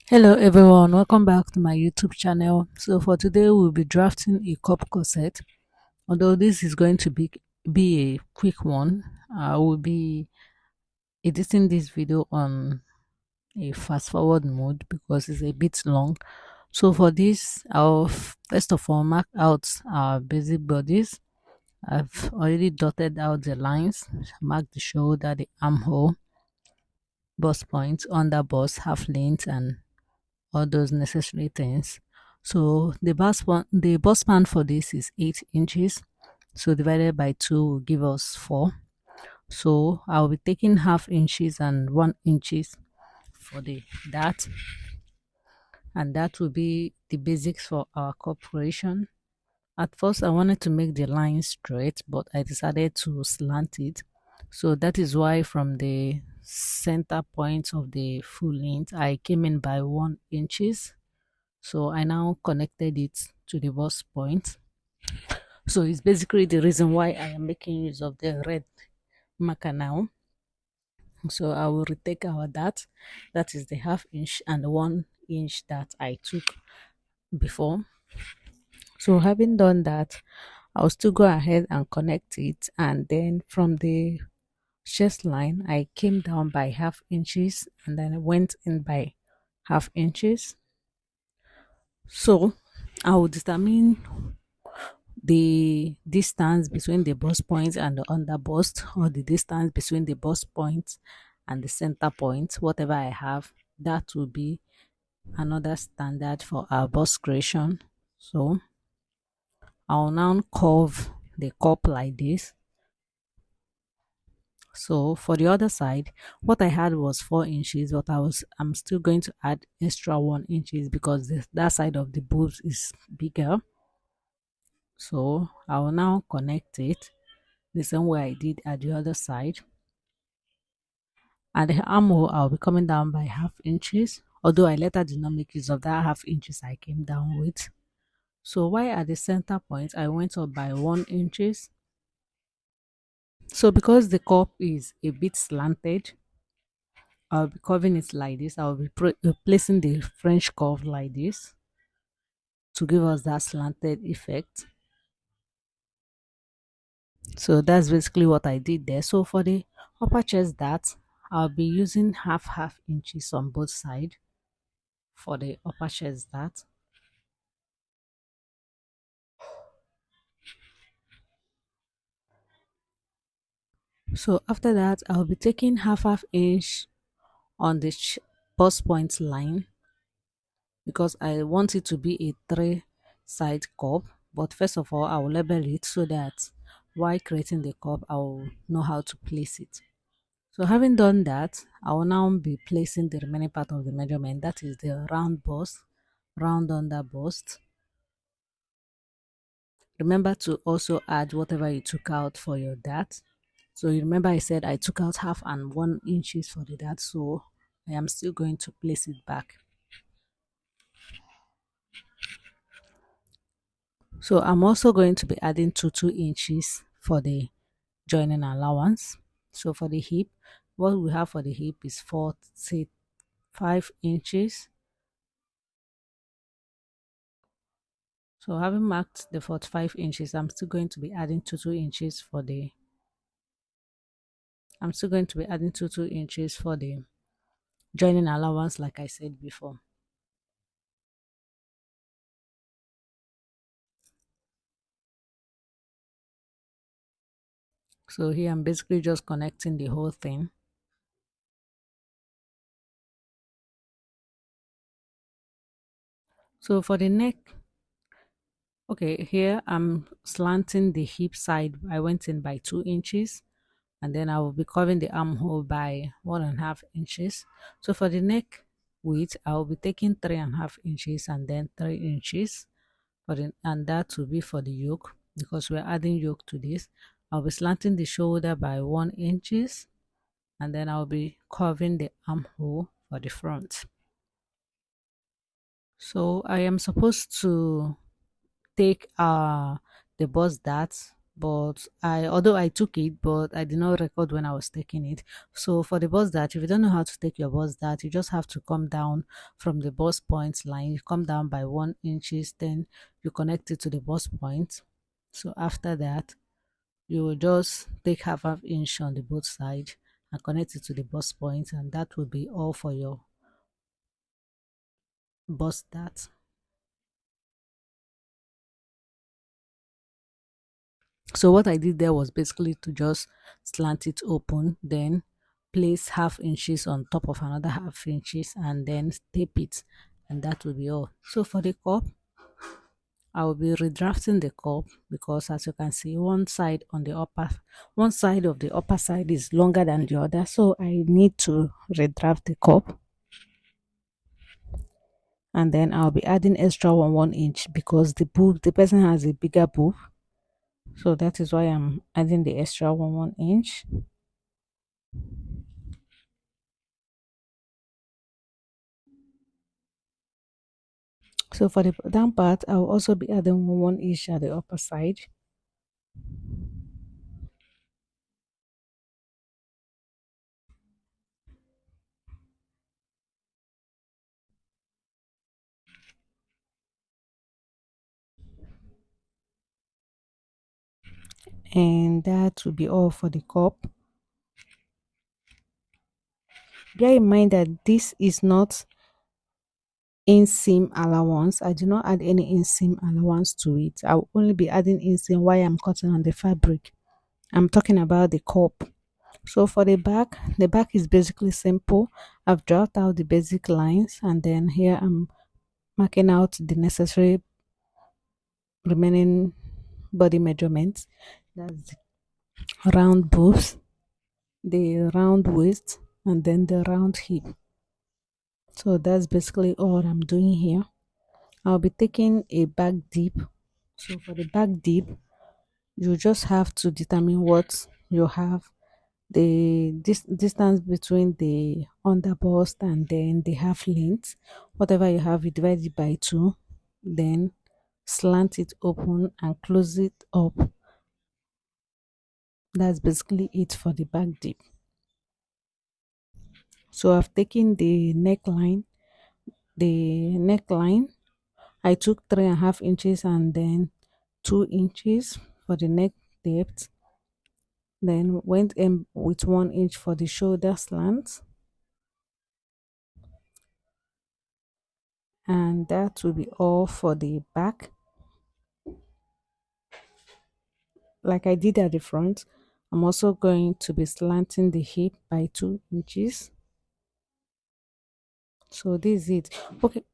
Hello everyone, welcome back to my YouTube channel. So for today we'll be drafting a cup corset. Although this is going to be a quick one, I will be editing this video on a fast forward mode because it's a bit long. So for this, I'll first of all mark out our basic bodies. I've already dotted out the lines, mark the shoulder, the armhole, bust points, under bust, half length, and all those necessary things. So the bust span for this is 8 inches. So divided by 2 will give us 4. So I'll be taking half inches and 1 inches for the that, and that will be the basics for our corporation. At first I wanted to make the line straight, but I decided to slant it. So that is why from the center point of the full length I came in by 1 inches. So I now connected it to the bust point. So it's basically the reason why I am making use of the red marker now. So I will retake our that. That is the half inch and the 1 inch that I took before. So having done that, I'll still go ahead and connect it, and then from the chest line I came down by half inches and then I went in by half inches. So I will determine the distance between the bust point and the under bust, or the distance between the bust point and the center point, whatever I have, that will be another standard for our bust creation. So I'll now curve the cup like this. So for the other side, what I had was 4 inches, but I'm still going to add extra 1 inches because that side of the boobs is bigger. So I will now connect it the same way I did at the other side. And the armhole, I'll be coming down by half inches, although I later did not make use of that half inches I came down with. So while at the center point I went up by 1 inches. So because the cup is a bit slanted, I'll be curving it like this. I'll be placing the French curve like this to give us that slanted effect. So that's basically what I did there. So for the upper chest that, I'll be using half inches on both sides for the upper chest that. So after that, I'll be taking half inch on the bust point line because I want it to be a 3-side cup. But first of all, I will label it so that while creating the cup, I will know how to place it. So having done that, I will now be placing the remaining part of the measurement, that is the round bust, round under bust. Remember to also add whatever you took out for your dart. So you remember I said I took out half and 1 inches for the dart, so I am still going to place it back. So I'm also going to be adding 2 inches for the joining allowance. So for the hip, what we have for the hip is 45 inches. So having marked the 45 inches, I'm still going to be adding 2 inches for the joining allowance, like I said before. So here I'm basically just connecting the whole thing. So for the neck, okay, here I'm slanting the hip side. I went in by 2 inches, and then I will be covering the armhole by 1.5 inches. So for the neck width, I will be taking 3.5 inches and then 3 inches and that will be for the yoke, because we're adding yoke to this. I'll be slanting the shoulder by 1 inches, and then I'll be covering the armhole for the front. So I am supposed to take the bust dart but although I took it, but I did not record when I was taking it. So for the bus dart, if you don't know how to take your bus dart, you just have to come down from the bus point line. You come down by 1 inches, then you connect it to the bus point. So after that, you will just take half inch on the both side and connect it to the bus point, and that will be all for your bus dart. So what I did there was basically to just slant it open, then place half inches on top of another half inches, and then tape it, and that will be all. So for the cup, I will be redrafting the cup because, as you can see, one side of the upper side is longer than the other, so I need to redraft the cup. And then I'll be adding extra 1 inch because the person has a bigger boob, so that is why I'm adding the extra 1 inch. So for the down part, I'll also be adding 1 inch at the upper side. And that will be all for the cup. Bear in mind that this is not inseam allowance. I do not add any inseam allowance to it. I will only be adding inseam while I'm cutting on the fabric. I'm talking about the cup. So for the back is basically simple. I've drawn out the basic lines, and then here I'm marking out the necessary remaining body measurements. That's the round boobs, the round waist, and then the round hip. So that's basically all I'm doing here. I'll be taking a back dip. So for the back dip, you just have to determine what you have, the distance between the under bust and then the half length. Whatever you have, you divide it by 2, then slant it open and close it up. That's basically it for the back dip. So I've taken the neckline. I took 3.5 inches and then 2 inches for the neck depth, then went in with 1 inch for the shoulder slant, and that will be all for the back. Like I did at the front, I'm also going to be slanting the hip by 2 inches. So this is it. Okay,